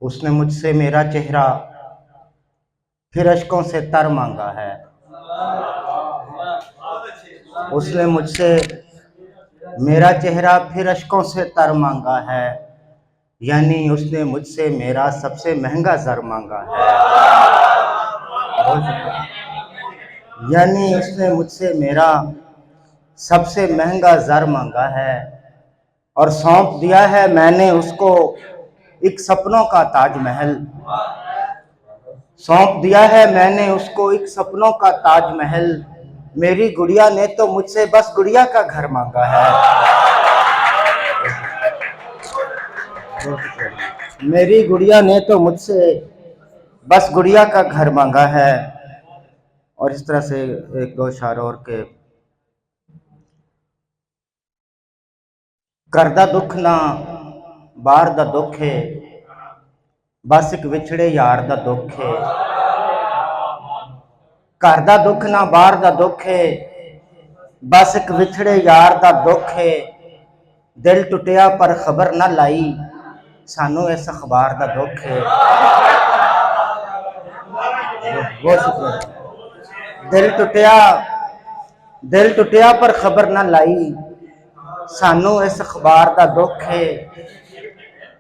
उसने मुझसे मेरा चेहरा फिर अश्कों से तर मांगा है। उसने मुझसे मेरा चेहरा फिर अश्कों से तर मांगा है, यानी उसने मुझसे मेरा सबसे महंगा ज़र मांगा है। यानी उसने मुझसे मेरा सबसे महंगा ज़र मांगा है और सौंप दिया है मैंने उसको एक सपनों का ताजमहल। सौंप दिया है मैंने उसको एक सपनों का ताजमहल। मेरी गुड़िया ने तो मुझसे बस गुड़िया का घर मांगा है। मेरी गुड़िया ने तो मुझसे बस गुड़िया का घर मांगा है। और इस तरह से एक दो शार और के करदा दुख ना बाहर दा दुख है, बस एक विछड़े यार दा दुख है। घर दा दुख ना बाहर दा दुख है, बस एक विछड़े यार दा दुख है। दिल टुटिया पर खबर ना लाई, सानू इस अखबार दा दुख है। बहुत शुक्रिया। दिल टुटिया पर खबर ना लाई, सानू इस अखबार दा दुख है।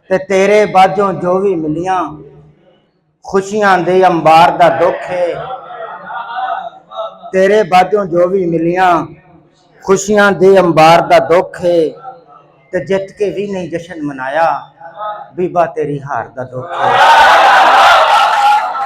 ते तेरे बाजों जो भी मिलियां, खुशियां दे अंबार दा दुख है। तेरे बाजों जो भी मिलियां, खुशियां दे अंबार दा दुख है। ते जित के भी नहीं जश्न मनाया, बीबा तेरी हार दा दुख है।